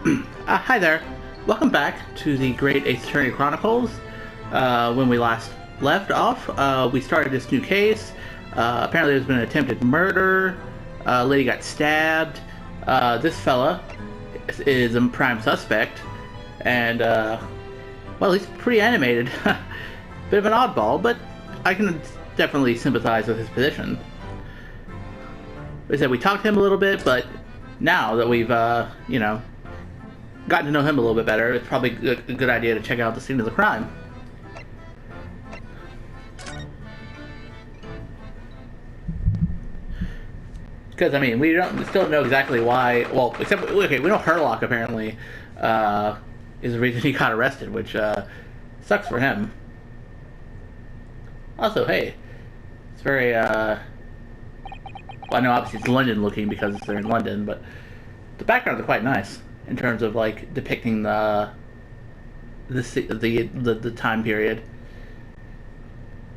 Hi there. Welcome back to the Great Ace Attorney Chronicles. When we last left off, we started this new case. Apparently there's been an attempted murder. A lady got stabbed. This fella is a prime suspect. And, well, he's pretty animated. Bit of an oddball, but I can definitely sympathize with his position. Like I said, we talked to him a little bit, but now that we've, gotten to know him a little bit better, it's probably a good idea to check out the scene of the crime. Because, I mean, we still don't know exactly why, well, except, okay, we know Herlock apparently is the reason he got arrested, which sucks for him. Also, hey, it's very, well, I know obviously it's London looking because they're in London, but the backgrounds are quite nice in terms of like depicting the time period.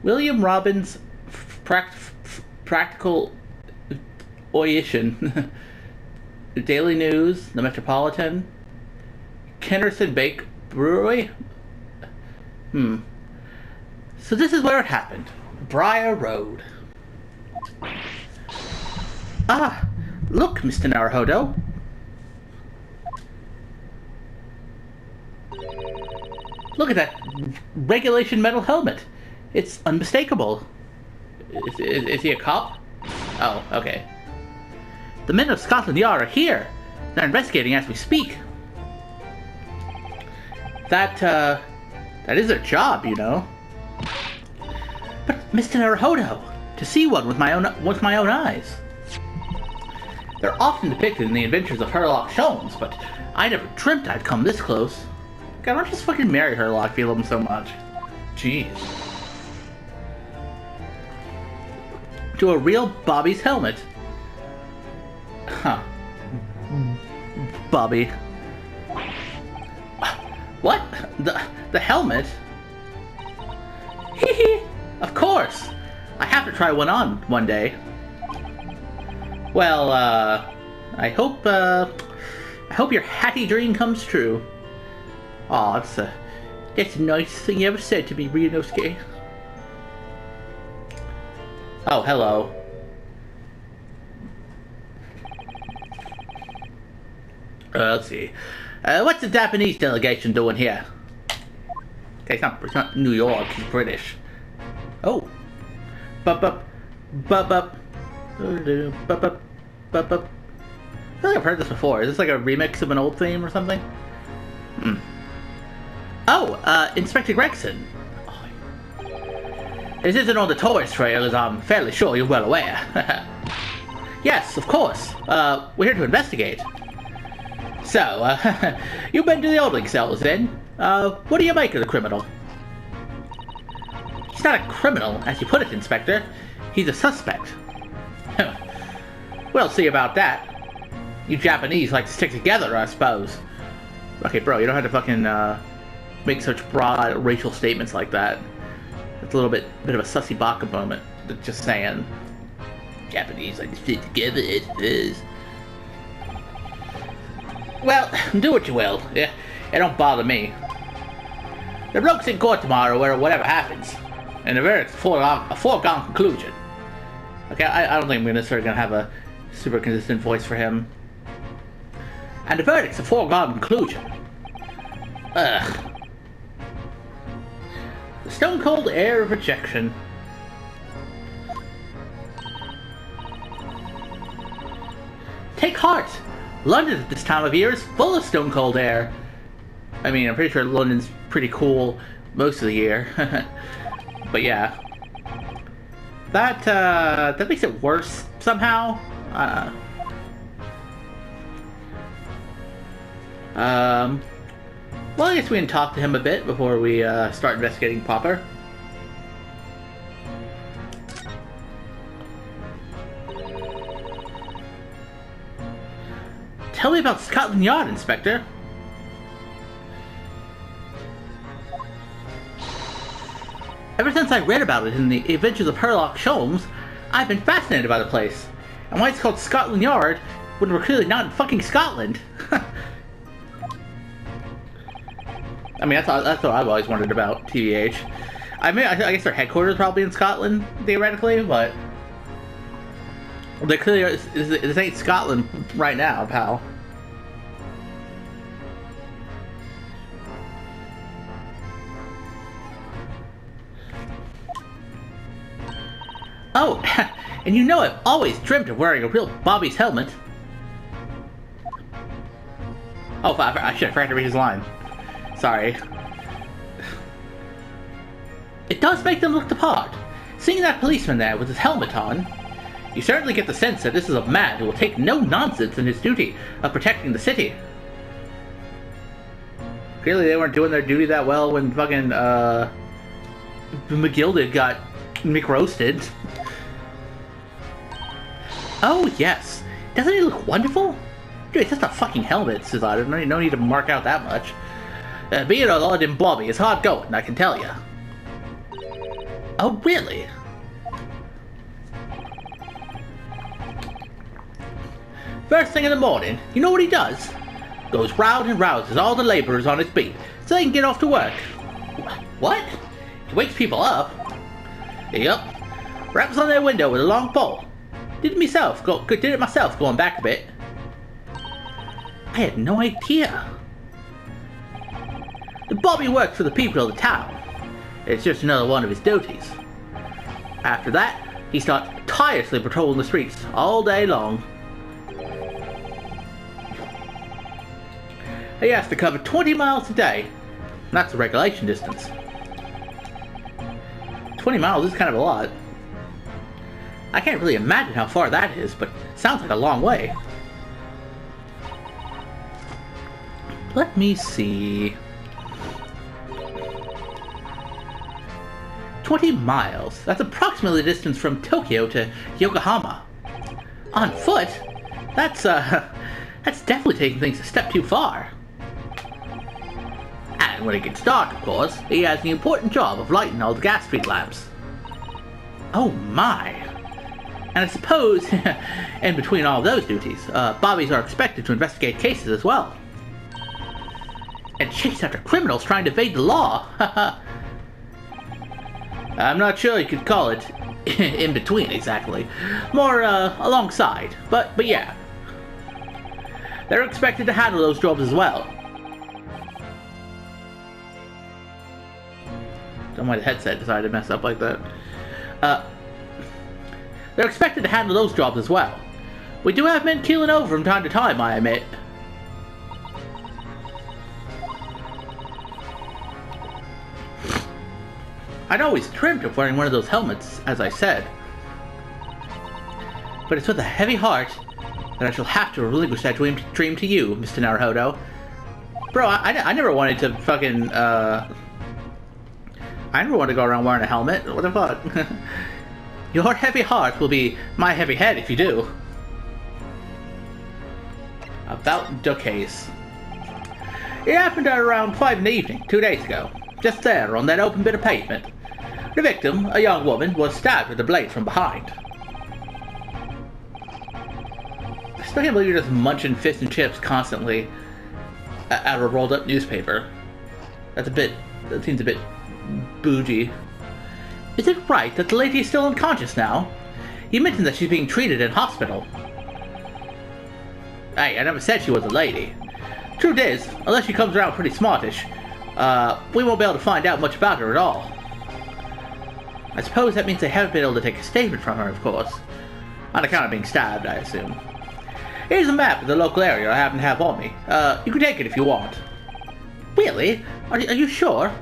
William Robbins' practical oition, the Daily News, the Metropolitan, Kennerson Bake Brewery. So this is where it happened. Briar Road. Ah, look, Mr. Naruhodo. Look at that regulation metal helmet. It's unmistakable. Is he a cop? Oh, okay. The men of Scotland Yard are here. They're investigating as we speak. That is their job, you know. But Mr. Naruhodo, to see one with my own eyes. They're often depicted in the adventures of Herlock Sholmes, but I never dreamt I'd come this close. God, why don't you just fucking marry Herlock if you love him so much? Jeez. To a real Bobby's helmet. Huh. Bobby. What? The helmet? Hee hee. Of course. I have to try one on one day. Well, I hope your hatty dream comes true. Aw, that's the nicest thing you ever said to me, Ryunosuke. Oh, hello. Let's see. What's the Japanese delegation doing here? Okay, it's not New York, he's British. Oh. Bup. I feel like I've heard this before. Is this like a remix of an old theme or something? Oh, Inspector Gregson. This isn't on the tourist trail, as I'm fairly sure you're well aware. Yes, of course. We're here to investigate. So, you've been to the holding cells then? What do you make of the criminal? He's not a criminal, as you put it, Inspector. He's a suspect. We'll see about that. You Japanese like to stick together, I suppose. Okay, bro, you don't have to fucking, make such broad racial statements like that. It's a little bit of a sussy baka moment. Just saying. Japanese like to stick together, I suppose. Well, do what you will. Yeah, it don't bother me. The bloke's in court tomorrow where whatever happens. And the verdict's a foregone conclusion. Okay, I don't think I'm necessarily going to have a super consistent voice for him. And the verdict's a foregone conclusion. Ugh. The stone cold air of rejection. Take heart! London at this time of year is full of stone cold air. I mean, I'm pretty sure London's pretty cool most of the year. But yeah. That makes it worse somehow. Well, I guess we can talk to him a bit before we start investigating proper. Tell me about Scotland Yard, Inspector. Ever since I read about it in the Adventures of Herlock Sholmes, I've been fascinated by the place. And why it's called Scotland Yard when we're clearly not in fucking Scotland. I mean, that's what I've always wondered about TGAAC. I mean, I guess their headquarters probably in Scotland, theoretically, but they clearly this ain't Scotland right now, pal. Oh, and you know I've always dreamt of wearing a real Bobby's helmet. Oh, I should have forgot to read his line. Sorry. It does make them look the part. Seeing that policeman there with his helmet on, you certainly get the sense that this is a man who will take no nonsense in his duty of protecting the city. Clearly they weren't doing their duty that well when fucking, McGilded got McRoasted. Oh, yes. Doesn't he look wonderful? Dude, it's just a fucking helmet, Cesar. No need to mark out that much. Being a London Bobby is hard going, I can tell you. Oh, really? First thing in the morning, you know what he does? Goes round and rouses all the labourers on his beat, so they can get off to work. What? He wakes people up? Yup. Raps on their window with a long pole. Did it myself going back a bit. I had no idea. The Bobby works for the people of the town. It's just another one of his duties. After that, he starts tirelessly patrolling the streets all day long. He has to cover 20 miles a day. And that's the regulation distance. 20 miles is kind of a lot. I can't really imagine how far that is, but it sounds like a long way. Let me see. 20 miles. That's approximately the distance from Tokyo to Yokohama. On foot? That's definitely taking things a step too far. And when it gets dark, of course, he has the important job of lighting all the gas street lamps. Oh my. And I suppose, in between all those duties, Bobbies are expected to investigate cases as well. And chase after criminals trying to evade the law. I'm not sure you could call it in between exactly. More alongside. But yeah. They're expected to handle those jobs as well. Don't mind the headset decided to mess up like that. They're expected to handle those jobs as well. We do have men keeling over from time to time, I admit. I'd always dreamt of wearing one of those helmets, as I said. But it's with a heavy heart that I shall have to relinquish that dream to you, Mr. Naruhodo. Bro, I never wanted to fucking, I never wanted to go around wearing a helmet. What the fuck? Your heavy heart will be my heavy head if you do. About the case. It happened at around 5 in the evening, 2 days ago. Just there, on that open bit of pavement. The victim, a young woman, was stabbed with a blade from behind. I still can't believe you're just munching fish and chips constantly out of a rolled up newspaper. That seems a bit bougie. Is it right that the lady is still unconscious now? You mentioned that she's being treated in hospital. Hey, I never said she was a lady. Truth is, unless she comes around pretty smartish, we won't be able to find out much about her at all. I suppose that means they haven't been able to take a statement from her, of course. On account of being stabbed, I assume. Here's a map of the local area I happen to have on me. You can take it if you want. Really? Are you sure?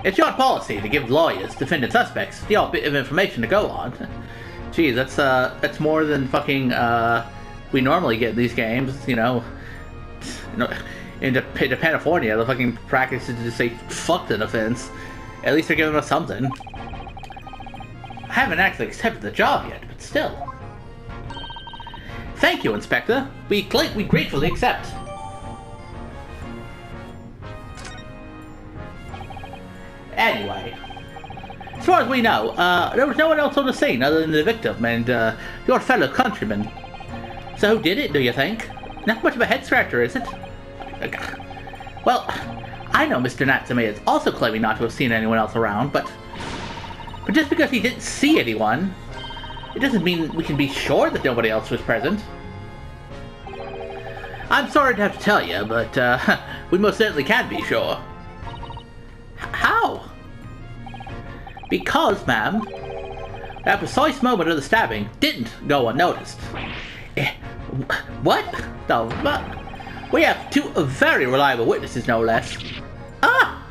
It's your policy to give lawyers, defendant suspects, the odd bit of information to go on. Geez, that's more than fucking, we normally get in these games, you know. In California, the fucking practice is to just say, fuck an offense. At least they're giving us something. I haven't actually accepted the job yet, but still. Thank you, Inspector. We gratefully accept. Anyway, as far as we know, there was no one else on the scene other than the victim and your fellow countryman. So who did it, do you think? Not much of a head scratcher, is it? Well, I know Mr. Natsume is also claiming not to have seen anyone else around, but just because he didn't see anyone, it doesn't mean we can be sure that nobody else was present. I'm sorry to have to tell you, but we most certainly can be sure. How? Because, ma'am, that precise moment of the stabbing didn't go unnoticed. What? The fuck? We have two very reliable witnesses, no less. Ah!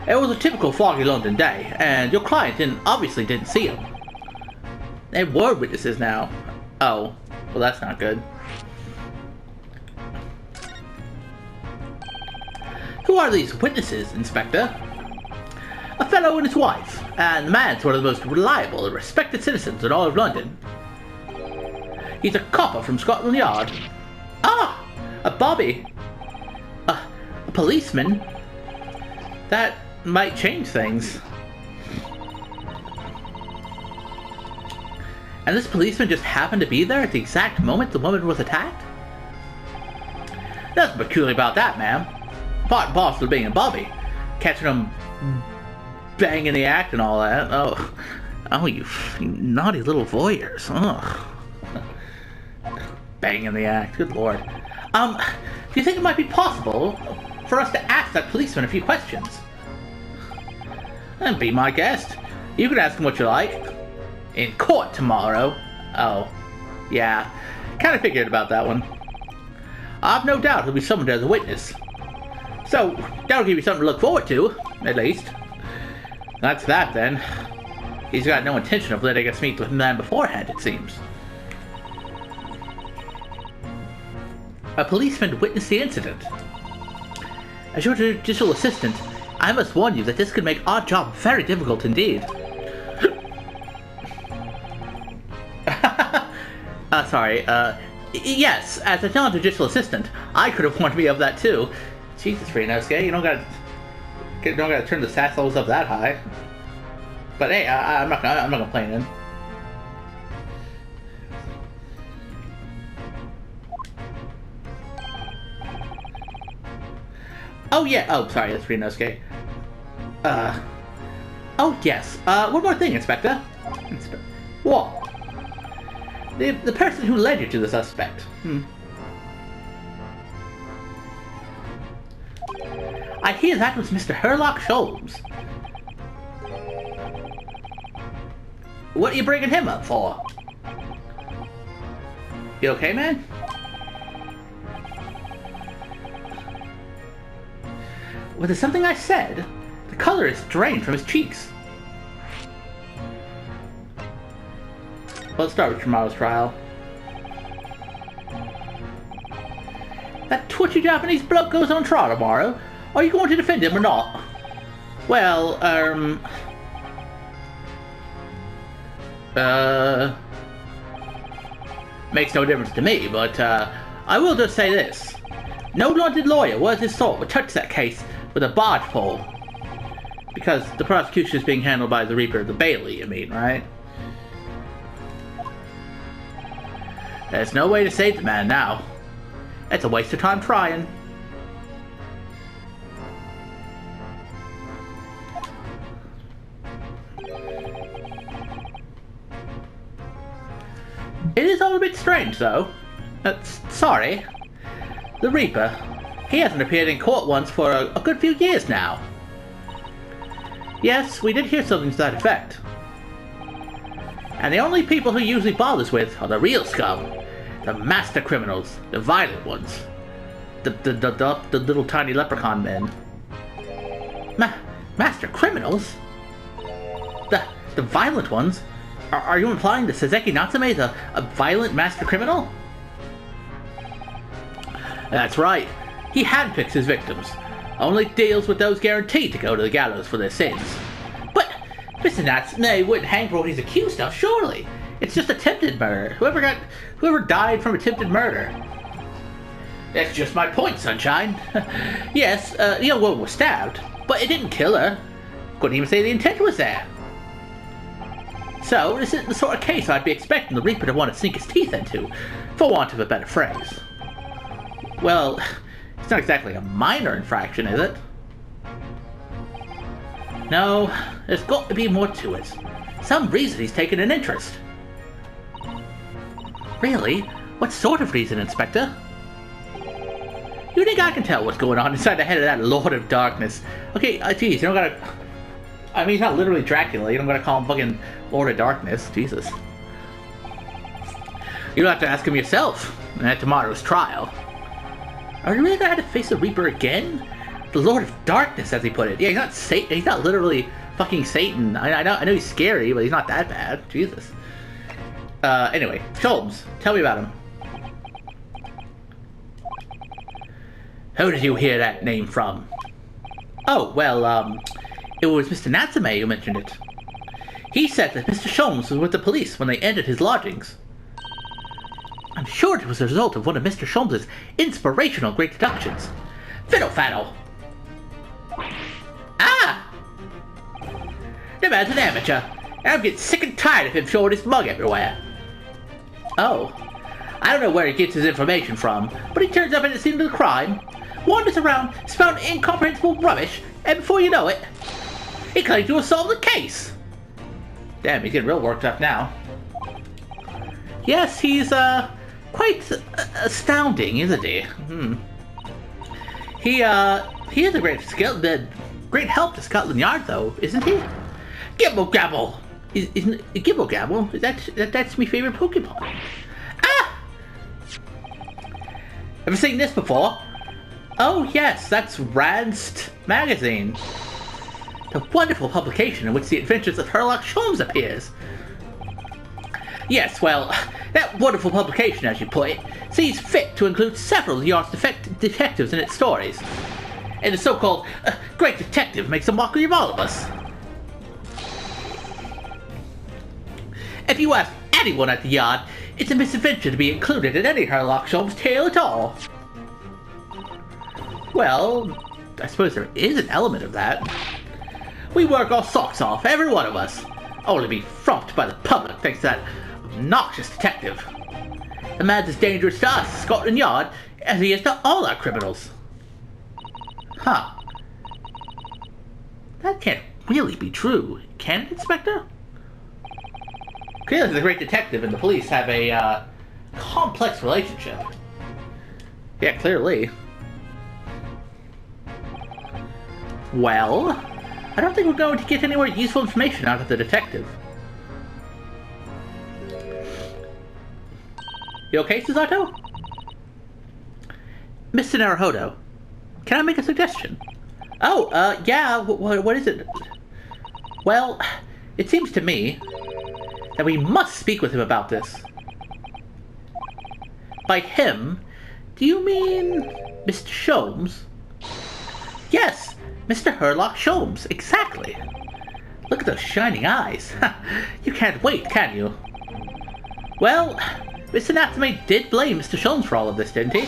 It was a typical foggy London day, and your client obviously didn't see him. They were witnesses now. Oh, well that's not good. Who are these witnesses, Inspector? A fellow and his wife, and the man's one of the most reliable and respected citizens in all of London. He's a copper from Scotland Yard. Ah! A bobby. A policeman. That might change things. And this policeman just happened to be there at the exact moment the woman was attacked? Nothing peculiar about that, ma'am. Part and parcel of being a bobby. Catching them banging the act and all that. Oh, you naughty little voyeurs. Oh. Banging the act, good lord. Do you think it might be possible for us to ask that policeman a few questions? Then be my guest. You can ask him what you like. In court tomorrow. Oh, yeah. Kind of figured about that one. I've no doubt he'll be summoned as a witness. So, that'll give you something to look forward to, at least. That's that, then. He's got no intention of letting us meet with the man beforehand, it seems. A policeman witnessed the incident. As your judicial assistant, I must warn you that this could make our job very difficult indeed. Sorry, yes, as a non-judicial assistant, I could have warned me of that too. Jesus, Rinosuke, you don't gotta turn the sass levels up that high. But hey, I'm not complaining. Oh yeah, oh sorry, that's Rinosuke. Oh yes, one more thing, Inspector. What? The person who led you to the suspect. I hear that was Mr. Herlock Sholmes. What are you bringing him up for? You okay, man? Was it something I said? The color is drained from his cheeks. Let's start with tomorrow's trial. That twitchy Japanese bloke goes on trial tomorrow. Are you going to defend him or not? Well, makes no difference to me, but, I will just say this. No London lawyer worth his salt would touch that case with a barge pole. Because the prosecution is being handled by the Reaper of the Bailey, you mean, right? There's no way to save the man now. It's a waste of time trying. It is all a bit strange, though. Sorry. The Reaper, he hasn't appeared in court once for a good few years now. Yes, we did hear something to that effect. And the only people he usually bothers with are the real scum. The master criminals, the violent ones. The little tiny leprechaun men. Master criminals? The violent ones? Are you implying that Saseki Natsume is a violent master criminal? That's right. He handpicks his victims. Only deals with those guaranteed to go to the gallows for their sins. But Mr. Natsume wouldn't hang for what he's accused of, surely. It's just attempted murder. Whoever died from attempted murder. That's just my point, Sunshine. Yes, the young woman was stabbed, but it didn't kill her. Couldn't even say the intent was there. So, this isn't the sort of case I'd be expecting the Reaper to want to sink his teeth into, for want of a better phrase. Well, not exactly a minor infraction, is it? No, there's got to be more to it. Some reason he's taken an interest. Really? What sort of reason, Inspector? You think I can tell what's going on inside the head of that Lord of Darkness? Okay, geez, you don't gotta... I mean, he's not literally Dracula. You don't gotta call him fucking Lord of Darkness. Jesus. You'll have to ask him yourself at tomorrow's trial. Are you really gonna have to face the Reaper again? The Lord of Darkness, as he put it. Yeah, he's not Satan. He's not literally fucking Satan. I know he's scary, but he's not that bad. Jesus. Anyway, Sholmes, tell me about him. Who did you hear that name from? Oh, well, it was Mr. Natsume who mentioned it. He said that Mr. Sholmes was with the police when they entered his lodgings. I'm sure it was a result of one of Mr. Sholmes' inspirational great deductions. Fiddle-faddle! Ah! The man's an amateur, and I'm getting sick and tired of him showing his mug everywhere. Oh. I don't know where he gets his information from, but he turns up at the scene of the crime, wanders around, spouting incomprehensible rubbish, and before you know it, he claims to have solved the case. Damn, he's getting real worked up now. Yes, he's, quite astounding, isn't he? He is a great help to Scotland Yard, though, isn't he? Gibble Gabble! Isn't Gibble Gabble? That's my favorite Pokemon. Ah! Ever seen this before? Oh yes, that's Radst magazine. The wonderful publication in which the adventures of Sherlock Holmes appears. Yes, well, that wonderful publication, as you put it, sees fit to include several of the Yard's detectives in its stories. And the so-called Great Detective makes a mockery of all of us. If you ask anyone at the Yard, it's a misadventure to be included in any Sherlock Holmes tale at all. Well, I suppose there is an element of that. We work our socks off, every one of us, only to be frumped by the public thanks to that obnoxious detective. The man's as dangerous to us, Scotland Yard, as he is to all our criminals. Huh. That can't really be true, can it, Inspector? Clearly the great detective and the police have a, complex relationship. Yeah, clearly. Well, I don't think we're going to get any more useful information out of the detective. You okay, Susato? Mr. Naruhodo, can I make a suggestion? Oh, yeah, what is it? Well, it seems to me that we must speak with him about this. By him, do you mean Mr. Sholmes? Yes, Mr. Sherlock Sholmes, exactly. Look at those shining eyes. You can't wait, can you? Well, Mr. Natsume did blame Mr. Sholmes for all of this, didn't he?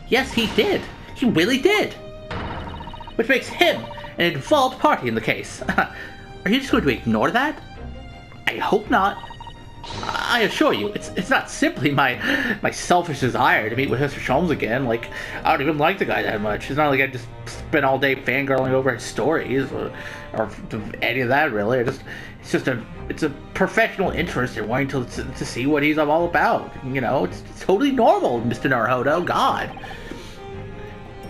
Yes, he did. He really did. Which makes him an involved party in the case. Are you just going to ignore that? I hope not. I assure you, it's not simply my selfish desire to meet with Mr. Sholmes again. Like, I don't even like the guy that much. It's not like I just spend all day fangirling over his stories or any of that, really. It's a professional interest in wanting to see what he's all about. You know, it's totally normal, Mr. Naruhodo. God.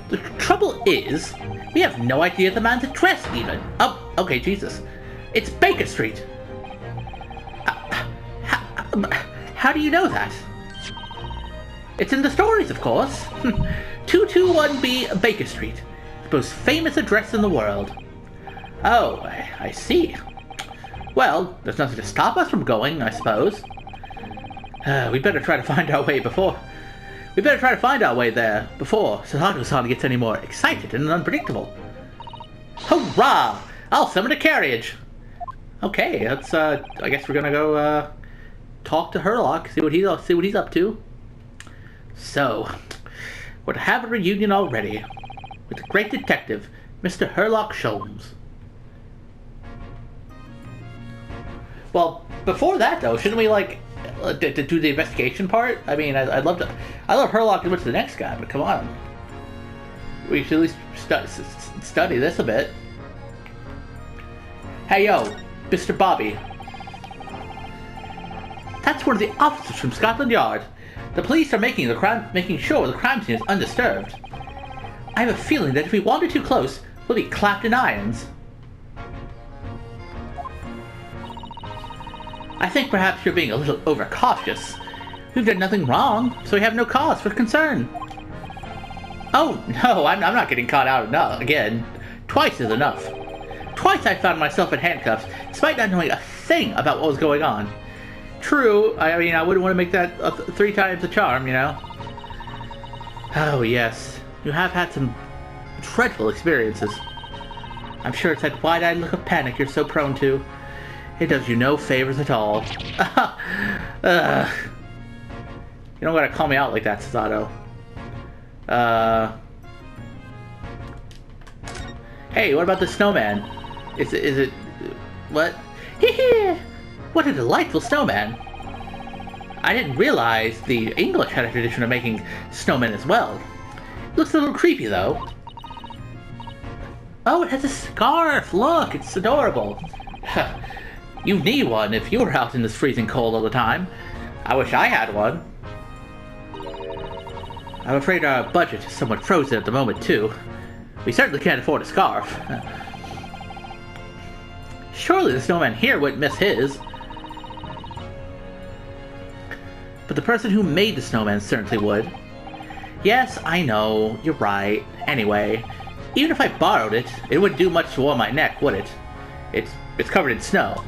The trouble is, we have no idea the man's address, even. Oh, okay, Jesus. It's Baker Street. How do you know that? It's in the stories, of course. 221B Baker Street, the most famous address in the world. Oh, I see. Well, there's nothing to stop us from going, I suppose. We better try to find our way before... We better try to find our way there before Susato-san gets any more excited and unpredictable. Hurrah! I'll summon a carriage! Okay, let's, I guess we're gonna go, talk to Sherlock, see what he's up to. So, we're to have a reunion already with the great detective, Mr. Sherlock Sholmes. Well, before that though, shouldn't we like do the investigation part? I mean, I love Sherlock as much as the next guy, but come on. We should at least study this a bit. Hey yo, Mr. Bobby. That's one of the officers from Scotland Yard. The police are making sure the crime scene is undisturbed. I have a feeling that if we wander too close, we'll be clapped in irons. I think perhaps you're being a little overcautious. We've done nothing wrong, so we have no cause for concern. Oh, no, I'm not getting caught out again. Twice is enough. Twice I found myself in handcuffs, despite not knowing a thing about what was going on. True, I mean, I wouldn't want to make that 3 times the charm, you know? Oh, yes. You have had some dreadful experiences. I'm sure it's that wide-eyed look of panic you're so prone to. It does you no favors at all. You don't gotta call me out like that, Sasato. Hey, what about the snowman? Is it... What? Hee. What a delightful snowman. I didn't realize the English had a tradition of making snowmen as well. It looks a little creepy, though. Oh, it has a scarf! Look, it's adorable. You need one if you were out in this freezing cold all the time. I wish I had one. I'm afraid our budget is somewhat frozen at the moment, too. We certainly can't afford a scarf. Surely the snowman here wouldn't miss his. But the person who made the snowman certainly would. Yes, I know, you're right. Anyway, even if I borrowed it, it wouldn't do much to warm my neck, would it? It's covered in snow.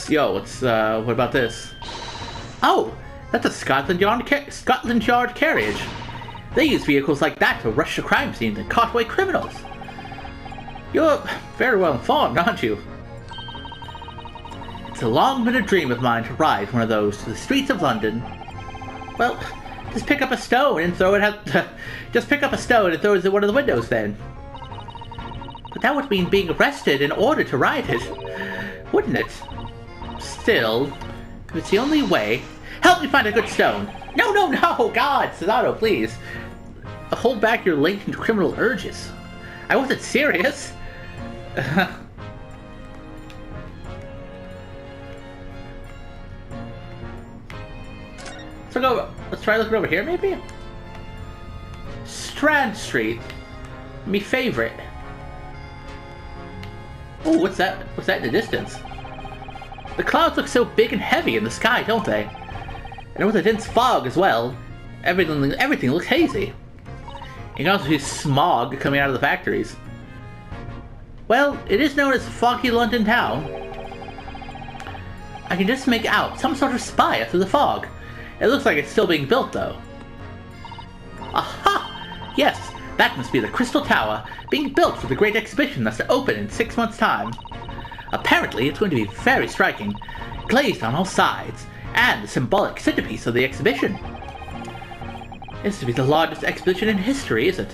What about this? Oh, that's a Scotland Yard carriage. They use vehicles like that to rush the crime scenes and cart away criminals. You're very well informed, aren't you? It's long been a dream of mine to ride one of those to the streets of London. Well, just pick up a stone and throw it out. Just pick up a stone and throw it at one of the windows, then. But that would mean being arrested in order to ride it, wouldn't it? Still, if it's the only way, help me find a good stone. No, God, Sasato, please. Hold back your latent criminal urges. I wasn't serious. Let's try looking over here, maybe? Strand Street. Me favorite. Oh, what's that? What's that in the distance? The clouds look so big and heavy in the sky, don't they? And with a dense fog as well, everything looks hazy. You can also see smog coming out of the factories. Well, it is known as foggy London town. I can just make out some sort of spire through the fog. It looks like it's still being built, though. Aha! Yes, that must be the Crystal Tower, being built for the great exhibition that's to open in 6 months' time. Apparently, it's going to be very striking, glazed on all sides, and the symbolic centerpiece of the exhibition. It's to be the largest exhibition in history, is it?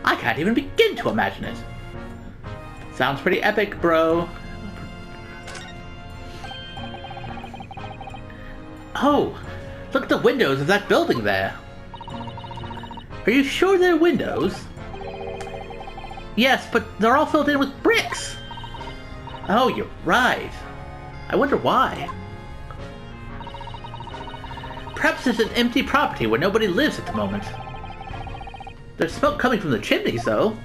I can't even begin to imagine it. Sounds pretty epic, bro. Oh, look at the windows of that building there. Are you sure they're windows? Yes, but they're all filled in with bricks. Oh, you're right. I wonder why. Perhaps it's an empty property where nobody lives at the moment. There's smoke coming from the chimneys, though.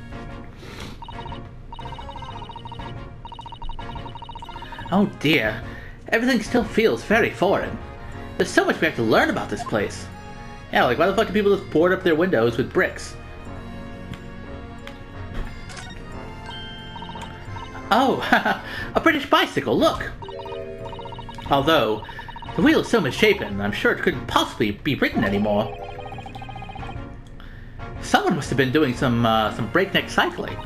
Oh dear, everything still feels very foreign. There's so much we have to learn about this place. Yeah, like why the fuck do people just board up their windows with bricks? Oh, a British bicycle, look! Although, the wheel is so misshapen, I'm sure it couldn't possibly be ridden anymore. Someone must have been doing some breakneck cycling.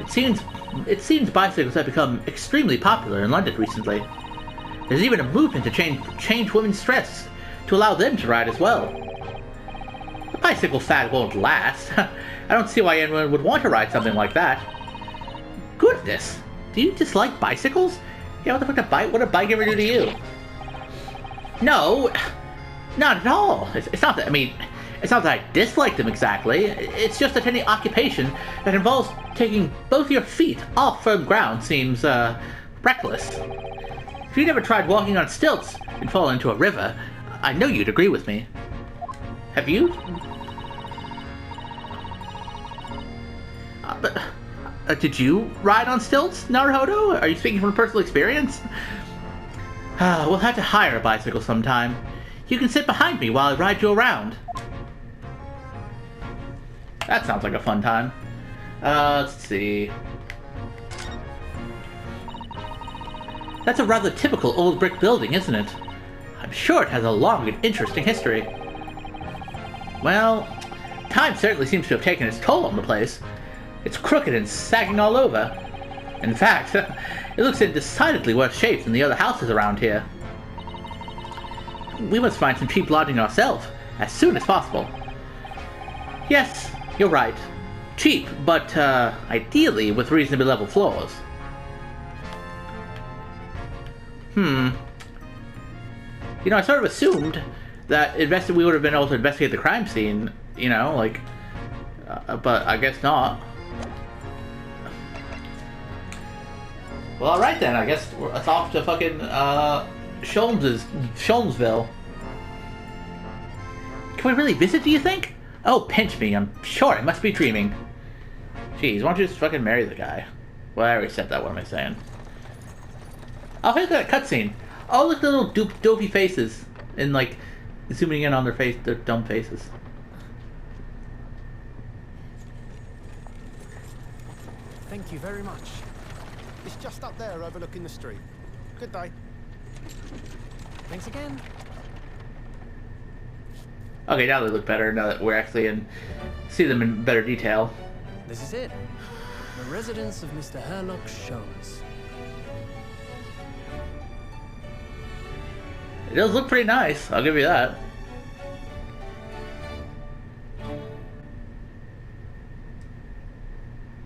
It seems bicycles have become extremely popular in London recently. There's even a movement to change women's dress to allow them to ride as well. The bicycle fad won't last. I don't see why anyone would want to ride something like that. Goodness! Do you dislike bicycles? Yeah, what the fuck would a bike ever do to you? No, not at all. It's not that, I mean, it's not that I dislike them exactly. It's just that any occupation that involves taking both your feet off firm ground seems, reckless. If you never tried walking on stilts and fallen into a river, I know you'd agree with me. Have you? Did you ride on stilts, Naruhodo? Are you speaking from personal experience? We'll have to hire a bicycle sometime. You can sit behind me while I ride you around. That sounds like a fun time. Let's see. That's a rather typical old brick building, isn't it? I'm sure it has a long and interesting history. Well, time certainly seems to have taken its toll on the place. It's crooked and sagging all over. In fact, it looks in decidedly worse shape than the other houses around here. We must find some cheap lodging ourselves, as soon as possible. Yes, you're right. Cheap, but, ideally with reasonably level floors. You know, I sort of assumed that we would have been able to investigate the crime scene, you know, like, but I guess not. Well, alright then, I guess it's off to fucking, Sholmesville. Can we really visit, do you think? Oh, pinch me, I'm sure I must be dreaming. Jeez, why don't you just fucking marry the guy? Well, I already said that, what am I saying? Oh, look at that cutscene. Oh, look at the little dopey faces. And, like, zooming in on their dumb faces. Thank you very much. It's just up there overlooking the street. Good day. Thanks again. Okay, now they look better, now that we're actually see them in better detail. This is it. The residence of Mr. Herlock Sholmes. It does look pretty nice, I'll give you that.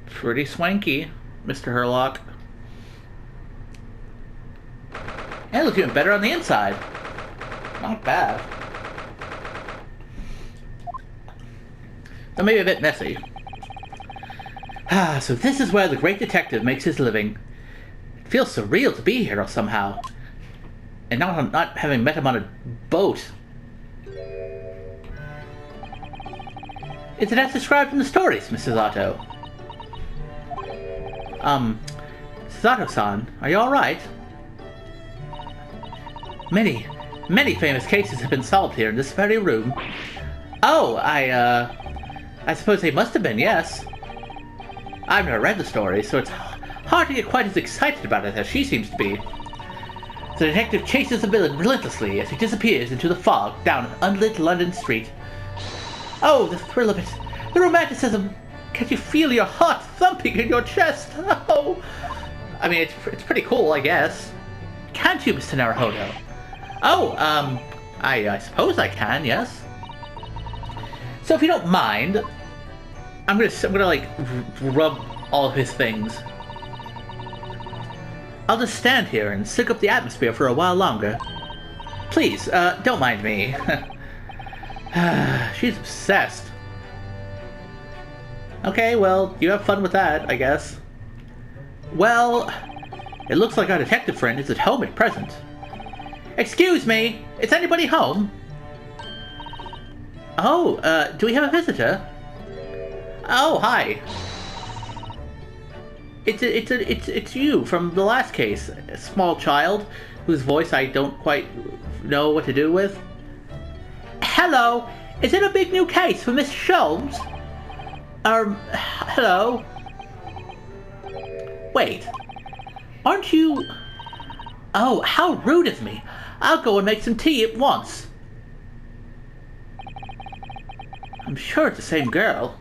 Pretty swanky, Mr. Herlock. And it looks even better on the inside. Not bad. But maybe a bit messy. So this is where the great detective makes his living. It feels surreal to be here somehow. And not having met him on a boat. Is it as described in the stories, Mrs. Otto? Sato-san, are you alright? Many famous cases have been solved here in this very room. Oh, I suppose they must have been, yes. I've never read the story, so it's hard to get quite as excited about it as she seems to be. The detective chases the villain relentlessly as he disappears into the fog down an unlit London street. Oh, the thrill of it. The romanticism. Can't you feel your heart thumping in your chest? Oh. I mean, it's pretty cool, I guess. Can't you, Mr. Naruhodo? Oh, I suppose I can, yes. So if you don't mind, I'm gonna like rub all of his things. I'll just stand here and soak up the atmosphere for a while longer. Please, don't mind me. She's obsessed. Okay, well, you have fun with that, I guess. Well, it looks like our detective friend is at home at present. Excuse me, is anybody home? Oh, do we have a visitor? Oh, hi. It's you from the last case. A small child whose voice I don't quite know what to do with. Hello, is it a big new case for Miss Sholmes? Hello? Wait, aren't you... Oh, how rude of me. I'll go and make some tea at once. I'm sure it's the same girl.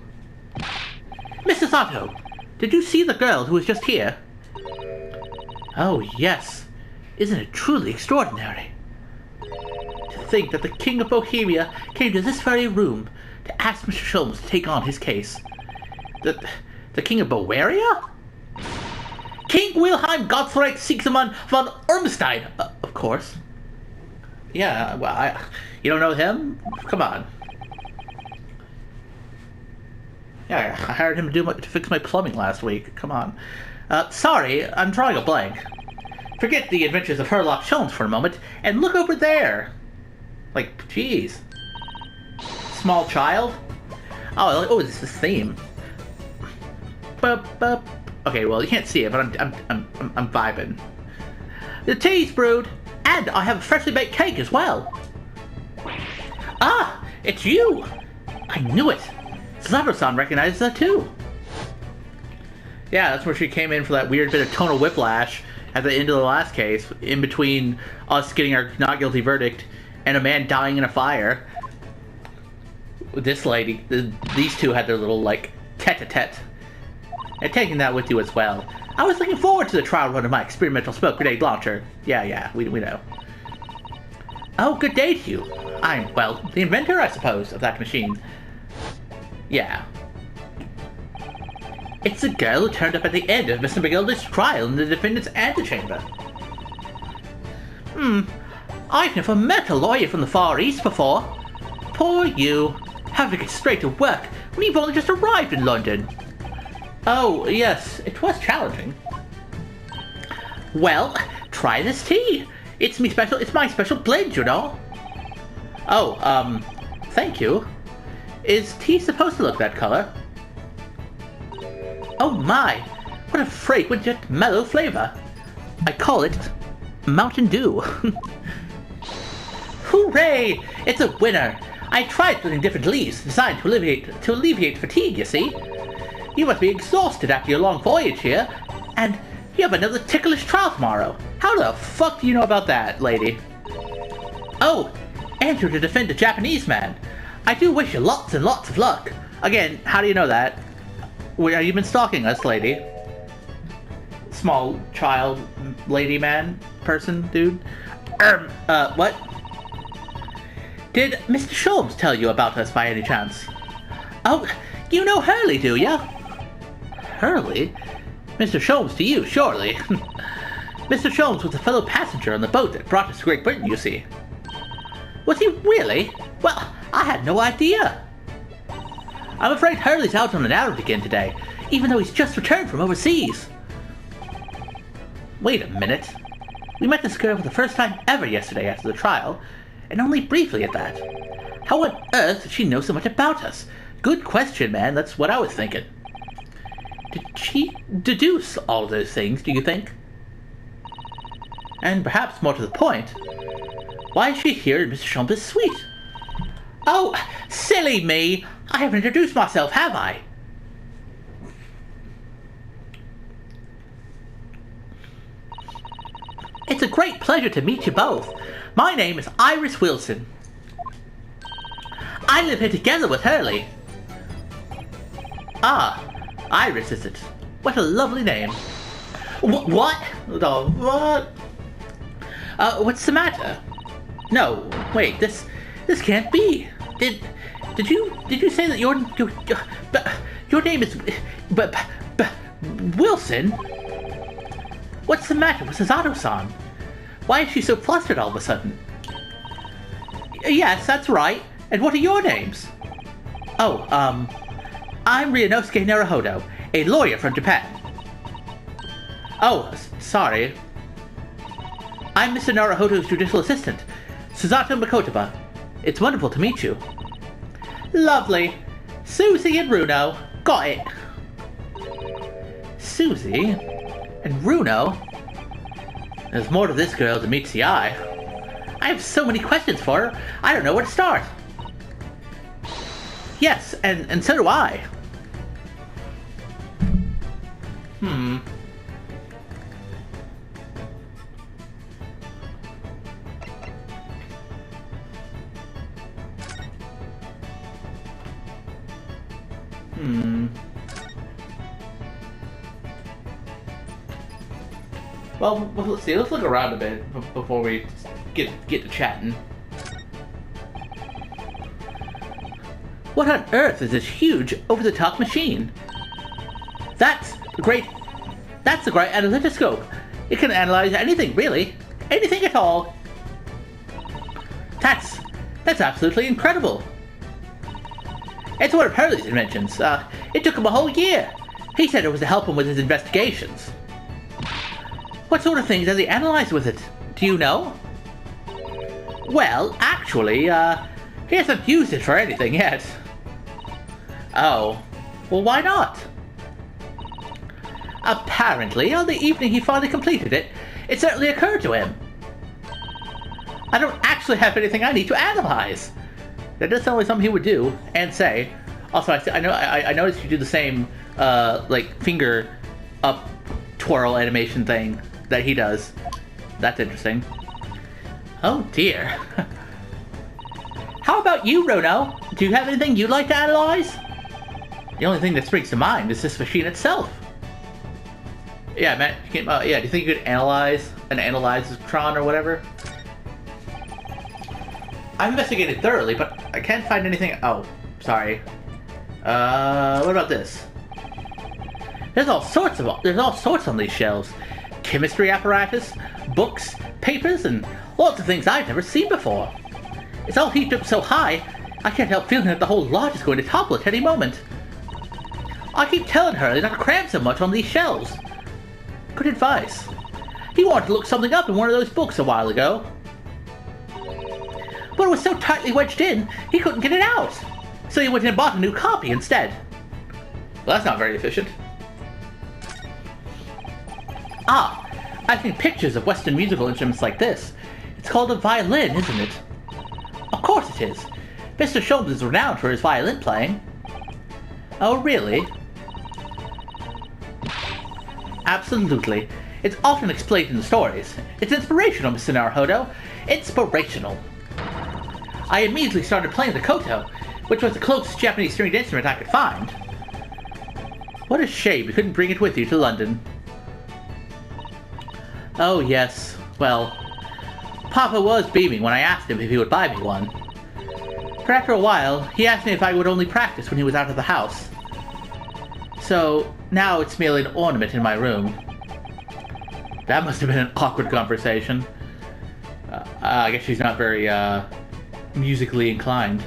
Mrs. Otto, did you see the girl who was just here? Oh, yes. Isn't it truly extraordinary? To think that the King of Bohemia came to this very room to ask Mr. Sholmes to take on his case. The King of Bavaria? King Wilhelm Gottfried Sigismund von Ormstein, of course. Yeah, well, you don't know him? Come on. Yeah, I hired him to fix my plumbing last week. Come on. Sorry, I'm drawing a blank. Forget the adventures of Sherlock Holmes for a moment, and look over there. Like, jeez. Small child? Oh, this is theme. Okay, well, you can't see it, but I'm vibing. The tea's brewed, and I have a freshly baked cake as well. Ah, it's you! I knew it. Sato-san recognizes that too. Yeah, that's where she came in for that weird bit of tonal whiplash at the end of the last case, in between us getting our not guilty verdict and a man dying in a fire. This lady, these two had their little, like, tete-a-tete. And taking that with you as well. I was looking forward to the trial run of my experimental smoke grenade launcher. Yeah, we know. Oh, good day to you. I'm, well, the inventor, I suppose, of that machine. Yeah. It's the girl who turned up at the end of Mr. McGilder's trial in the defendant's antechamber. I've never met a lawyer from the Far East before. Poor you. Having to get straight to work when you've only just arrived in London. Oh, yes, it was challenging. Well, try this tea. It's my special blend, you know. Oh, thank you. Is tea supposed to look that color? Oh my, what a fragrant yet mellow flavor. I call it Mountain Dew. Hooray! It's a winner. I tried splitting different leaves designed to alleviate fatigue, you see. You must be exhausted after your long voyage here, and you have another ticklish trial tomorrow. How the fuck do you know about that, lady? Oh, and you're to defend a Japanese man. I do wish you lots and lots of luck. Again, how do you know that? Have you been stalking us, lady? Small child, lady man, person, dude? What? Did Mr. Sholmes tell you about us by any chance? Oh, you know Hurley, do ya? Hurley? Mr. Sholmes to you, surely. Mr. Sholmes was a fellow passenger on the boat that brought us to Great Britain, you see. Was he really? Well, I had no idea. I'm afraid Hurley's out on an errand again today, even though he's just returned from overseas. Wait a minute. We met this girl for the first time ever yesterday after the trial, and only briefly at that. How on earth did she know so much about us? Good question, man. That's what I was thinking. Did she deduce all those things, do you think? And perhaps more to the point, why is she here in Mr. Sholmes' suite? Oh, silly me! I haven't introduced myself, have I? It's a great pleasure to meet you both. My name is Iris Wilson. I live here together with Hurley. Ah, Iris, is it? What a lovely name. What? Oh, what? What's the matter? No, wait, this can't be. Did you say that your name is Wilson? What's the matter with Sato-san? Why is she so flustered all of a sudden? Yes, that's right. And what are your names? Oh, I'm Ryunosuke Naruhodo, a lawyer from Japan. Oh, sorry. I'm Mr. Naruhodo's judicial assistant, Suzato Makotaba. It's wonderful to meet you. Lovely. Susie and Runo. Got it. Susie? And Runo? There's more to this girl than meets the eye. I have so many questions for her, I don't know where to start. Yes, and so do I. Well, let's see. Let's look around a bit before we get to chatting. What on earth is this huge, over-the-top machine? That's a great analytoscope. It can analyze anything, really. Anything at all. That's absolutely incredible. It's one of Hurley's inventions. It took him a whole year. He said it was to help him with his investigations. What sort of things has he analyzed with it? Do you know? Well, actually, he hasn't used it for anything yet. Oh, well, why not? Apparently, on the evening he finally completed it, it certainly occurred to him. I don't actually have anything I need to analyze. That does sound like something he would do and say. Also, I noticed you do the same, like, finger up twirl animation thing that he does. That's interesting. Oh dear. How about you, Rono? Do you have anything you'd like to analyze? The only thing that springs to mind is this machine itself. Yeah, Matt, yeah, do you think you could analyze Tron or whatever? I investigated thoroughly, but I can't find anything. Oh, sorry. What about this? There's all sorts on these shelves. Chemistry apparatus, books, papers, and lots of things I've never seen before. It's all heaped up so high, I can't help feeling that the whole lot is going to topple at any moment. I keep telling her not to cram so much on these shelves. Good advice. He wanted to look something up in one of those books a while ago. But it was so tightly wedged in, he couldn't get it out. So he went and bought a new copy instead. Well, that's not very efficient. Ah, I've seen pictures of Western musical instruments like this. It's called a violin, isn't it? Of course it is. Mr. Sholmes is renowned for his violin playing. Oh, really? Absolutely. It's often explained in the stories. It's inspirational, Mr. Naruhodo. Inspirational. I immediately started playing the koto, which was the closest Japanese stringed instrument I could find. What a shame you couldn't bring it with you to London. Oh yes, well, Papa was beaming when I asked him if he would buy me one. But after a while, he asked me if I would only practice when he was out of the house. So, now it's merely an ornament in my room. That must have been an awkward conversation. I guess she's not very, musically inclined.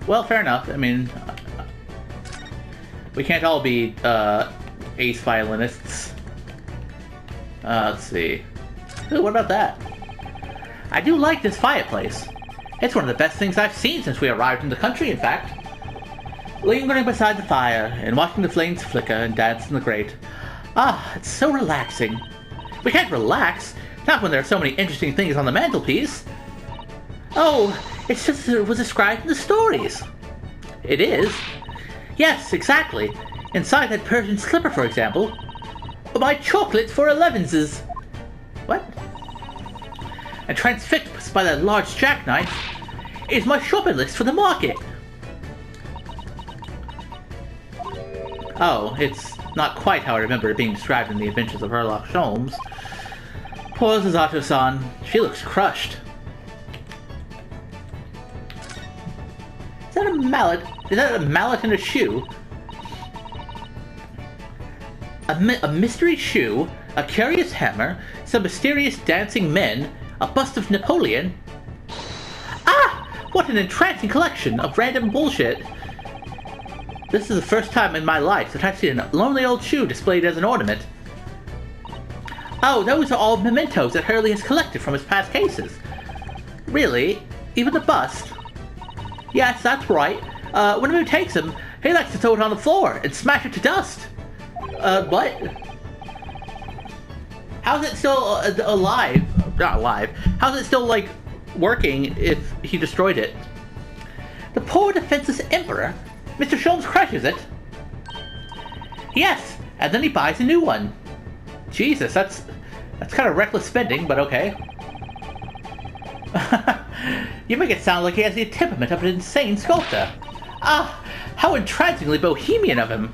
Well, fair enough. I mean, we can't all be, ace violinists. Let's see. Ooh, what about that? I do like this fireplace. It's one of the best things I've seen since we arrived in the country, in fact. Lingering beside the fire and watching the flames flicker and dance in the grate. Ah, it's so relaxing. We can't relax, not when there are so many interesting things on the mantelpiece. Oh, it's just as it was described in the stories. It is? Yes, exactly. Inside that Persian slipper, for example. My chocolates for 11s. What? And transfixed by that large jackknife is my shopping list for the market. Oh, it's not quite how I remember it being described in The Adventures of Sherlock Holmes. Poor Zazato-san. She looks crushed. Is that a mallet? Is that a mallet in a shoe? A mystery shoe, a curious hammer, some mysterious dancing men, a bust of Napoleon. Ah! What an entrancing collection of random bullshit. This is the first time in my life that I've seen a lonely old shoe displayed as an ornament. Oh, those are all mementos that Hurley has collected from his past cases. Really? Even the bust? Yes, that's right. Whenever he takes them, he likes to throw it on the floor and smash it to dust. What? How's it still alive? Not alive. How's it still, like, working if he destroyed it? The poor defenseless emperor. Mr. Sholmes crushes it. Yes, and then he buys a new one. Jesus, that's kind of reckless spending, but okay. You make it sound like he has the temperament of an insane sculptor. Ah, how entrancingly bohemian of him.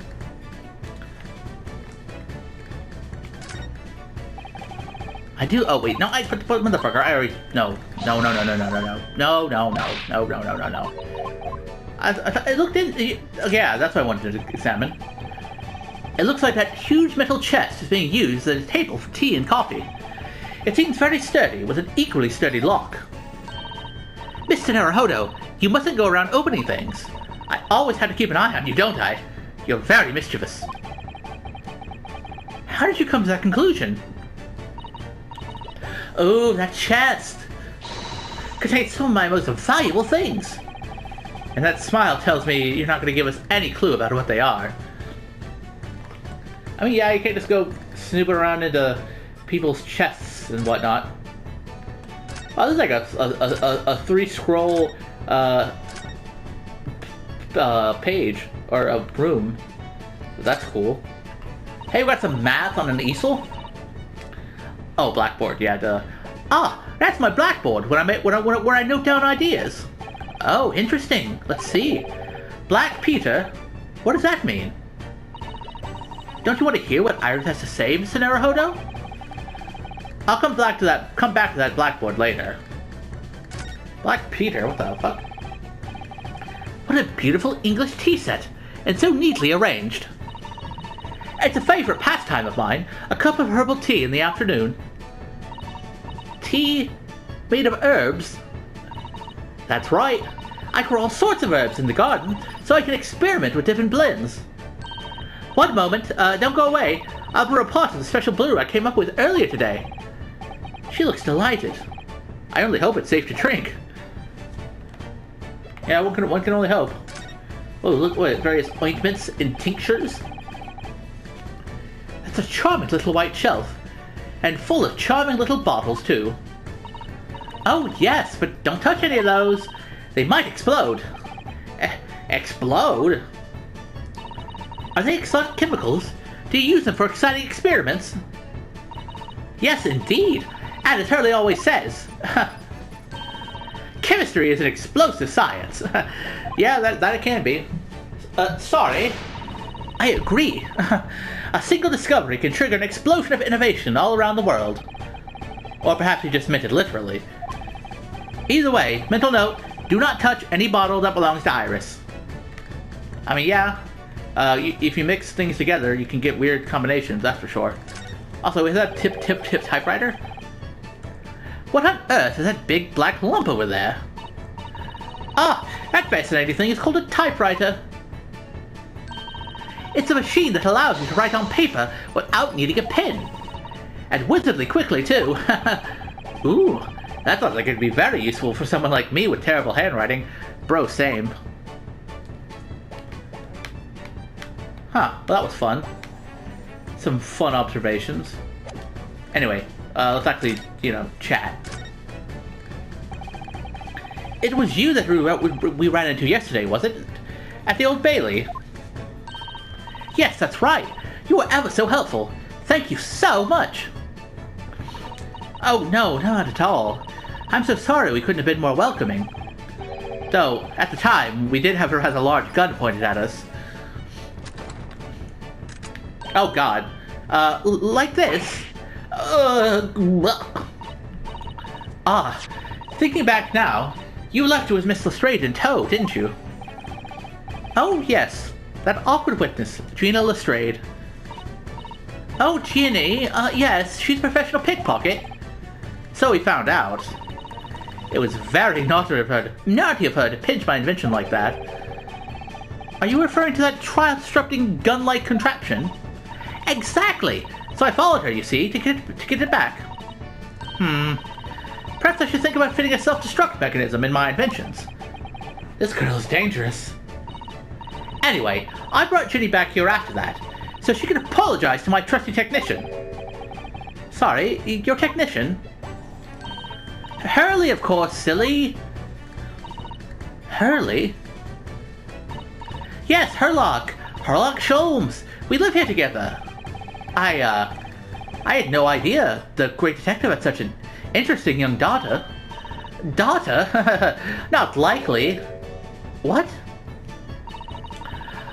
I do. Oh wait, no. I put motherfucker. I already. No. I looked in. Yeah, that's what I wanted to examine. It looks like that huge metal chest is being used as a table for tea and coffee. It seems very sturdy, with an equally sturdy lock. Mr. Naruhodo, you mustn't go around opening things. I always have to keep an eye on you, don't I? You're very mischievous. How did you come to that conclusion? Oh, that chest contains some of my most valuable things. And that smile tells me you're not going to give us any clue about what they are. I mean, yeah, you can't just go snooping around into people's chests and whatnot. Oh, this is like a 3-scroll page, or a room. That's cool. Hey, we got some math on an easel? Oh, blackboard, yeah, duh. Ah, that's my blackboard where I note down ideas. Oh, interesting. Let's see. Black Peter? What does that mean? Don't you want to hear what Iris has to say, Mr. Naruhodo? I'll come back to that blackboard later. Black Peter? What the fuck? What a beautiful English tea set, and so neatly arranged. It's a favorite pastime of mine, a cup of herbal tea in the afternoon. Tea made of herbs? That's right. I grow all sorts of herbs in the garden, so I can experiment with different blends. One moment, don't go away. I'll brew a pot of the special brew I came up with earlier today. She looks delighted. I only hope it's safe to drink. Yeah, one can only hope. Oh, look what, various ointments and tinctures. That's a charming little white shelf. And full of charming little bottles, too. Oh, yes, but don't touch any of those. They might explode. Explode? Are they exotic chemicals? Do you use them for exciting experiments? Yes, indeed. And as Hurley always says, chemistry is an explosive science. Yeah, that it can be. Sorry. I agree. A single discovery can trigger an explosion of innovation all around the world. Or perhaps you just meant it literally. Either way, mental note, do not touch any bottle that belongs to Iris. I mean, yeah, if you mix things together, you can get weird combinations, that's for sure. Also, is that tip typewriter? What on earth is that big black lump over there? Ah, that fascinating thing is called a typewriter. It's a machine that allows you to write on paper without needing a pen. And wizardly quickly, too. Ooh, that sounds like it'd be very useful for someone like me with terrible handwriting. Bro, same. Huh, well that was fun. Some fun observations. Anyway, let's actually, chat. It was you that we ran into yesterday, was it? At the Old Bailey? Yes, that's right. You were ever so helpful. Thank you so much. Oh, no, not at all. I'm so sorry we couldn't have been more welcoming. Though, at the time, we did have her as a large gun pointed at us. Oh, God. Like this? Thinking back now, you left with Miss Lestrade in tow, didn't you? Oh, yes. That awkward witness, Gina Lestrade. Oh, Jeannie, yes, she's a professional pickpocket. So we found out. It was very naughty of her to pinch my invention like that. Are you referring to that trial-disrupting gun-like contraption? Exactly! So I followed her, you see, to get it back. Perhaps I should think about fitting a self-destruct mechanism in my inventions. This girl is dangerous. Anyway, I brought Ginny back here after that, so she can apologize to my trusty technician. Sorry, your technician? Hurley, of course, silly. Hurley? Yes, Herlock Sholmes. We live here together. I had no idea the great detective had such an interesting young daughter. Daughter? Not likely. What?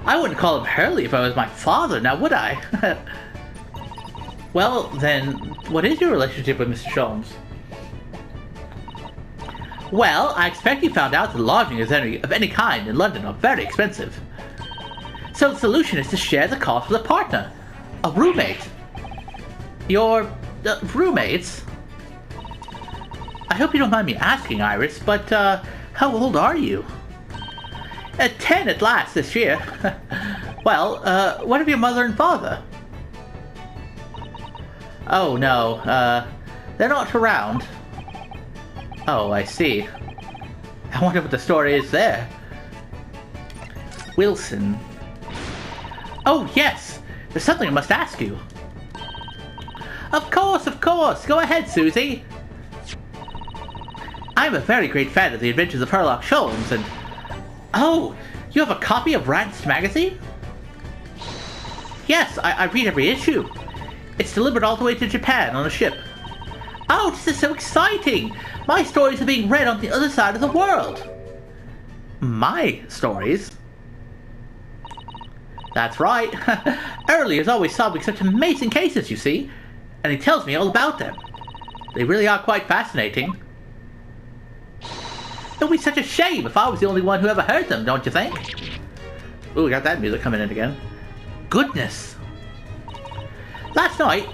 I wouldn't call him Hurley if I was my father, now would I? Well, then, what is your relationship with Mr. Sholmes? Well, I expect you found out that lodging of any kind in London are very expensive. So the solution is to share the cost with a partner. A roommate. Your roommates? I hope you don't mind me asking, Iris, but, how old are you? 10 at last this year. Well, what of your mother and father? Oh, no, they're not around. Oh, I see. I wonder what the story is there. Wilson. Oh, yes! There's something I must ask you. Of course, of course! Go ahead, Susie! I'm a very great fan of the adventures of Sherlock Holmes, and... Oh! You have a copy of Rant's magazine? Yes, I read every issue. It's delivered all the way to Japan on a ship. Oh, this is so exciting! My stories are being read on the other side of the world! My stories? That's right. Early is always solving such amazing cases, you see, and he tells me all about them. They really are quite fascinating. It would be such a shame if I was the only one who ever heard them, don't you think? Ooh, we got that music coming in again. Goodness. Last night,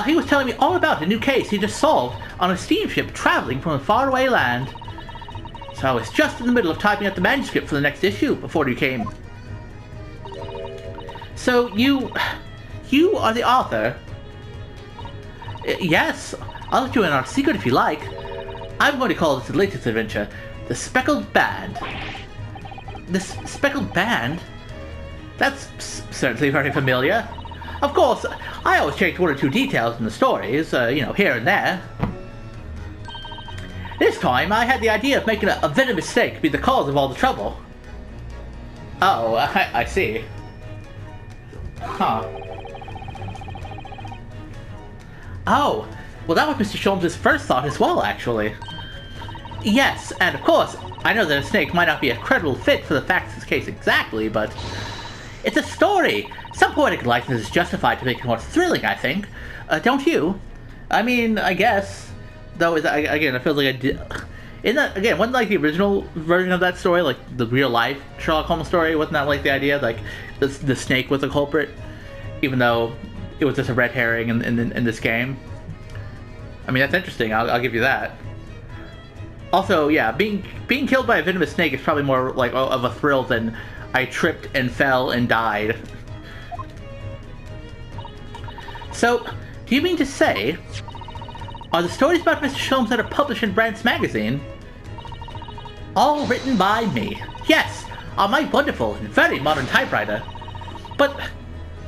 he was telling me all about a new case he just solved on a steamship traveling from a faraway land. So I was just in the middle of typing up the manuscript for the next issue before you came. So you are the author? Yes, I'll let you in on a secret if you like. I'm going to call this the latest adventure, The Speckled Band. The Speckled Band? That's certainly very familiar. Of course, I always checked one or two details in the stories, you know, here and there. This time, I had the idea of making a venomous snake be the cause of all the trouble. Oh, I see. Huh. Oh, well that was Mr. Sholmes' first thought as well, actually. Yes, and of course, I know that a snake might not be a credible fit for the facts of this case exactly, but... It's a story! Some poetic license is justified to make it more thrilling, I think. Don't you? I mean, I guess. Though, again, it feels like isn't that, again, wasn't like the original version of that story, like the real life Sherlock Holmes story, wasn't that like the idea, like the snake was the culprit? Even though it was just a red herring in this game. I mean, that's interesting, I'll give you that. Also, yeah, being killed by a venomous snake is probably more like of a thrill than I tripped and fell and died. So, do you mean to say, are the stories about Mr. Sholmes that are published in Rant's magazine all written by me? Yes, on my wonderful and very modern typewriter. But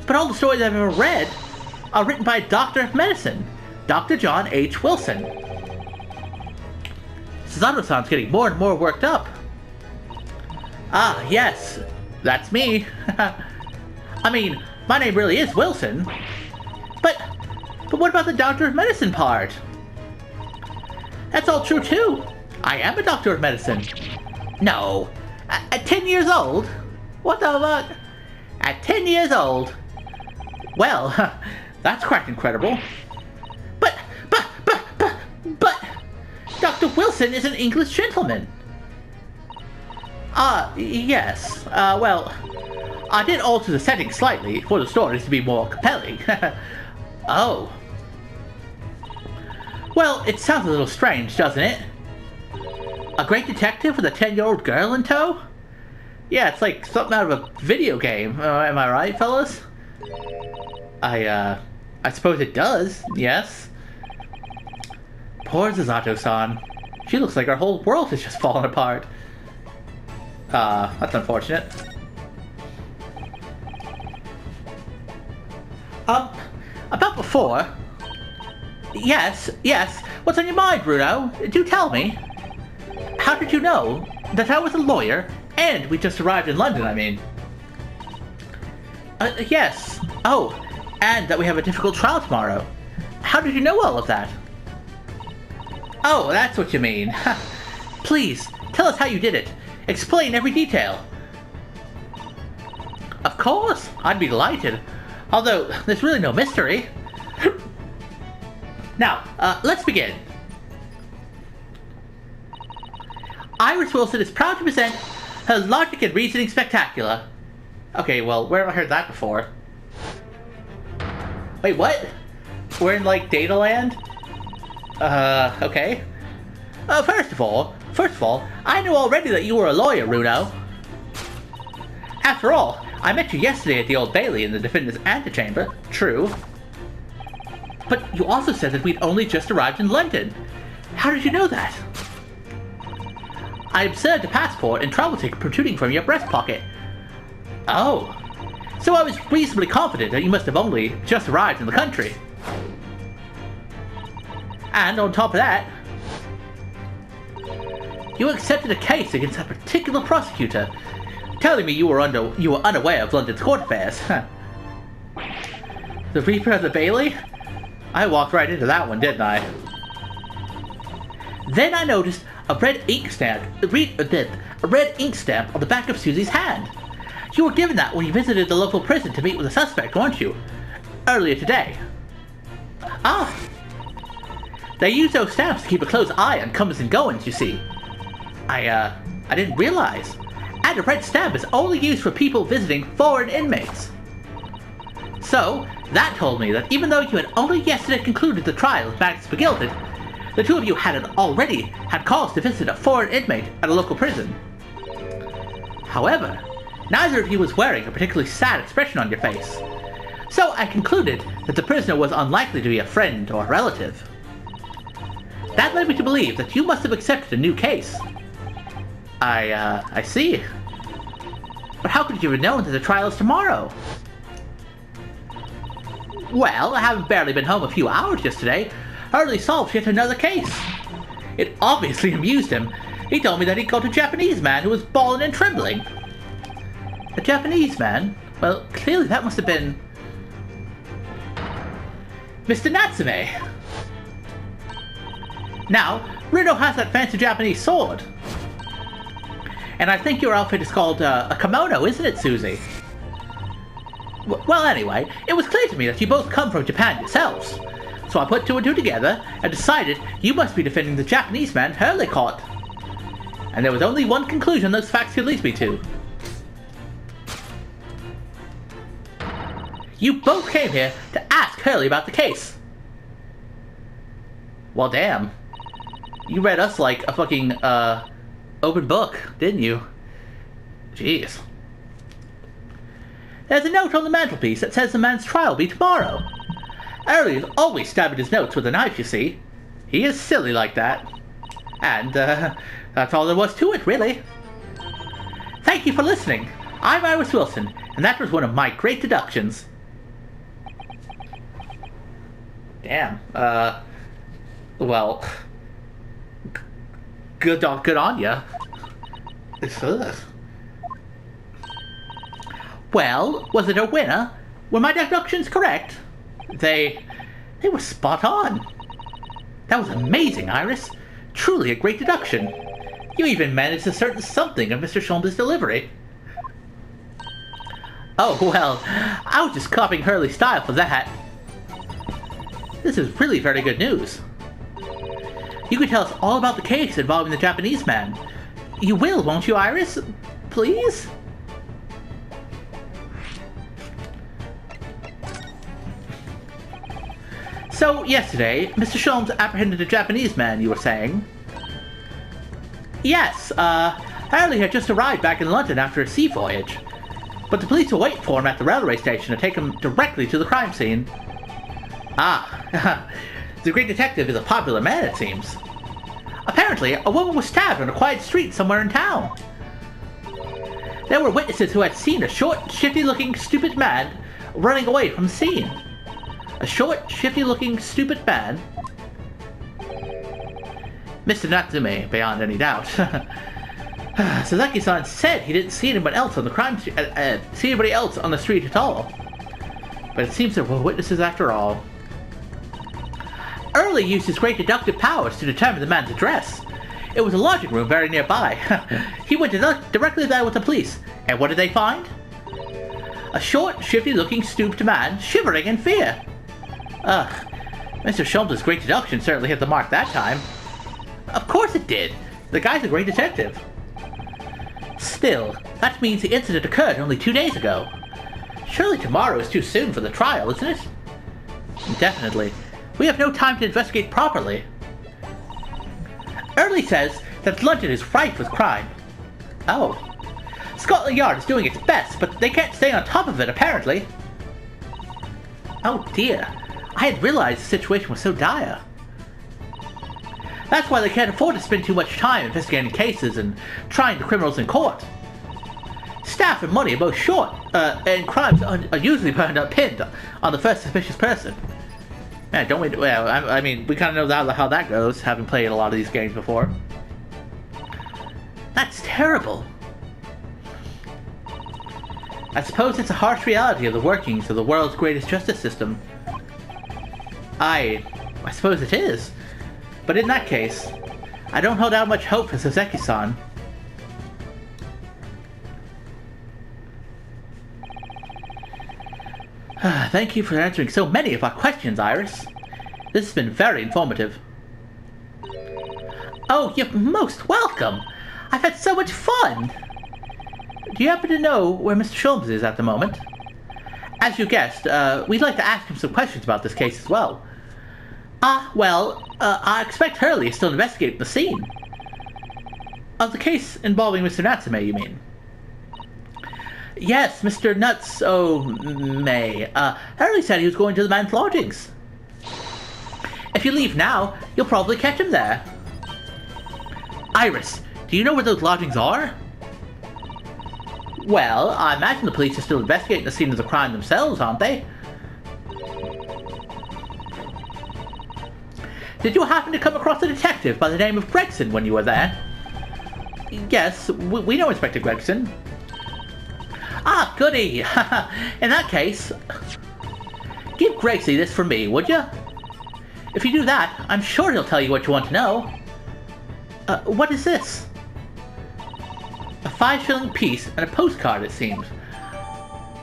all the stories I've ever read are written by a doctor of medicine, Dr. John H. Wilson. Susanoo-san's getting more and more worked up. Ah, yes, that's me. I mean, my name really is Wilson. But what about the doctor of medicine part? That's all true too. I am a doctor of medicine. No. At 10 years old? What the fuck? At 10 years old? Well, that's quite incredible. But, Dr. Wilson is an English gentleman. Yes. Well, I did alter the setting slightly for the stories to be more compelling. Oh. Well, it sounds a little strange, doesn't it? A great detective with a 10-year-old girl in tow? Yeah, it's like something out of a video game. Am I right, fellas? I suppose it does, yes. Poor Susanoo-san. She looks like our whole world has just fallen apart. That's unfortunate. About before... Yes. What's on your mind, Bruno? Do tell me. How did you know that I was a lawyer, and we just arrived in London, I mean? Yes. Oh, and that we have a difficult trial tomorrow. How did you know all of that? Oh, that's what you mean. Please, tell us how you did it. Explain every detail. Of course, I'd be delighted. Although, there's really no mystery. Now, let's begin. Iris Wilson is proud to present her Logic and Reasoning Spectacular. Okay, well, where have I heard that before? Wait, what? We're in, like, Data Land? Okay. First of all, I knew already that you were a lawyer, Runo. After all, I met you yesterday at the Old Bailey in the defendant's antechamber. True. But you also said that we'd only just arrived in London. How did you know that? I observed a passport and travel ticket protruding from your breast pocket. Oh. So I was reasonably confident that you must have only just arrived in the country. And on top of that, you accepted a case against a particular prosecutor, telling me you were unaware of London's court affairs. The Reaper of the Bailey? I walked right into that one, didn't I? Then I noticed a red ink stamp on the back of Susie's hand. You were given that when you visited the local prison to meet with a suspect, weren't you? Earlier today. Ah. They use those stamps to keep a close eye on comers and goings, you see. I didn't realize. And a red stamp is only used for people visiting foreign inmates. So, that told me that even though you had only yesterday concluded the trial of Magnus McGilded, the two of you hadn't already had cause to visit a foreign inmate at a local prison. However, neither of you was wearing a particularly sad expression on your face, so I concluded that the prisoner was unlikely to be a friend or relative. That led me to believe that you must have accepted a new case. I see. But how could you have known that the trial is tomorrow? Well, having barely been home a few hours yesterday, Hurley solved yet another case. It obviously amused him. He told me that he caught a Japanese man who was bawling and trembling. A Japanese man? Well, clearly that must have been Mr. Natsume. Now, Rito has that fancy Japanese sword. And I think your outfit is called a kimono, isn't it, Susie? Well, anyway, it was clear to me that you both come from Japan yourselves. So I put two and two together and decided you must be defending the Japanese man Hurley caught. And there was only one conclusion those facts could lead me to. You both came here to ask Hurley about the case. Well, damn. You read us like a fucking, open book, didn't you? Jeez. There's a note on the mantelpiece that says the man's trial will be tomorrow. Hurley is always stabbing his notes with a knife, you see. He is silly like that. And, that's all there was to it, really. Thank you for listening. I'm Iris Wilson, and that was one of my great deductions. Damn, well, good on ya. Well, was it a winner? Were my deductions correct? They were spot on. That was amazing, Iris. Truly a great deduction. You even managed to certain something of Mr. Sholmes' delivery. Oh, well, I was just copying Hurley's style for that. This is really very good news. You can tell us all about the case involving the Japanese man. You will, won't you, Iris? Please? So, yesterday, Mr. Sholmes apprehended a Japanese man, you were saying? Yes, Hurley had just arrived back in London after a sea voyage. But the police were waiting for him at the railway station to take him directly to the crime scene. Ah, the great detective is a popular man, it seems. Apparently, a woman was stabbed on a quiet street somewhere in town. There were witnesses who had seen a short, shifty-looking, stupid man running away from the scene. A short, shifty-looking, stupid man. Mr. Natsume, beyond any doubt. Suzuki-san said he didn't see anybody else on the street at all. But it seems there were witnesses after all. Hurley used his great deductive powers to determine the man's address. It was a lodging room very nearby. He went directly there with the police, and what did they find? A short, shifty-looking, stooped man shivering in fear. Ugh, Mr. Sholmes' great deduction certainly hit the mark that time. Of course it did. The guy's a great detective. Still, that means the incident occurred only 2 days ago. Surely tomorrow is too soon for the trial, isn't it? Definitely. We have no time to investigate properly. Early says that London is rife with crime. Oh. Scotland Yard is doing its best, but they can't stay on top of it, apparently. Oh dear. I hadn't realized the situation was so dire. That's why they can't afford to spend too much time investigating cases and trying the criminals in court. Staff and money are both short, and crimes are usually pinned on the first suspicious person. Yeah, don't we? Well, I mean, we kind of know how that goes, having played a lot of these games before. That's terrible. I suppose it's a harsh reality of the workings of the world's greatest justice system. I suppose it is. But in that case, I don't hold out much hope for Soseki-san. Thank you for answering so many of our questions, Iris. This has been very informative. Oh, you're most welcome! I've had so much fun! Do you happen to know where Mr. Sholmes is at the moment? As you guessed, we'd like to ask him some questions about this case as well. I expect Hurley is still investigating the scene. Of the case involving Mr. Natsume, you mean? Yes, Mr. May. Hurley said he was going to the man's lodgings. If you leave now, you'll probably catch him there. Iris, do you know where those lodgings are? Well, I imagine the police are still investigating the scene of the crime themselves, aren't they? Did you happen to come across a detective by the name of Gregson when you were there? Yes, we know Inspector Gregson. Ah, goody! In that case, give Gracie this from me, would you? If you do that, I'm sure he'll tell you what you want to know. What is this? A 5-shilling piece and a postcard, it seems.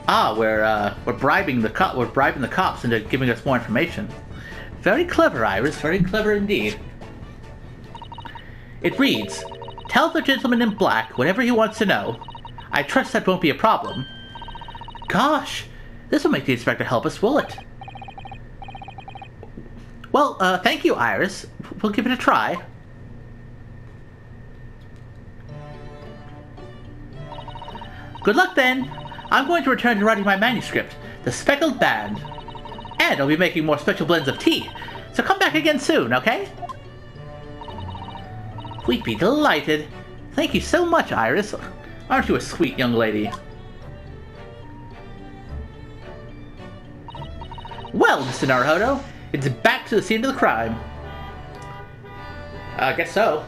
Ah, we're bribing the cops into giving us more information. Very clever, Iris. Very clever indeed. It reads, "Tell the gentleman in black whatever he wants to know. I trust that won't be a problem." Gosh, this will make the inspector help us, will it? Well, thank you, Iris. We'll give it a try. Good luck then. I'm going to return to writing my manuscript, The Speckled Band. And I'll be making more special blends of tea. So come back again soon, okay? We'd be delighted. Thank you so much, Iris. Aren't you a sweet young lady? Well, Mr. Naruhodo, it's back to the scene of the crime. I guess so.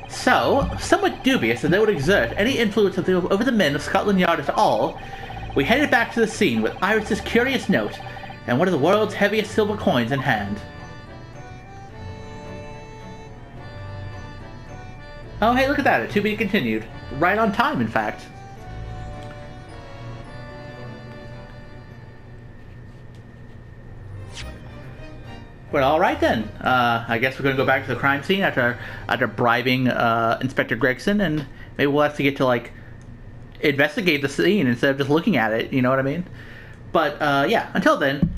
So, somewhat dubious that they would exert any influence over the men of Scotland Yard at all, we headed back to the scene with Iris's curious note and one of the world's heaviest silver coins in hand. Oh, hey, look at that. A to be continued. Right on time, in fact. Well, alright then. I guess we're going to go back to the crime scene after bribing Inspector Gregson, and maybe we'll have to get to, like, investigate the scene instead of just looking at it, you know what I mean? But, yeah, until then,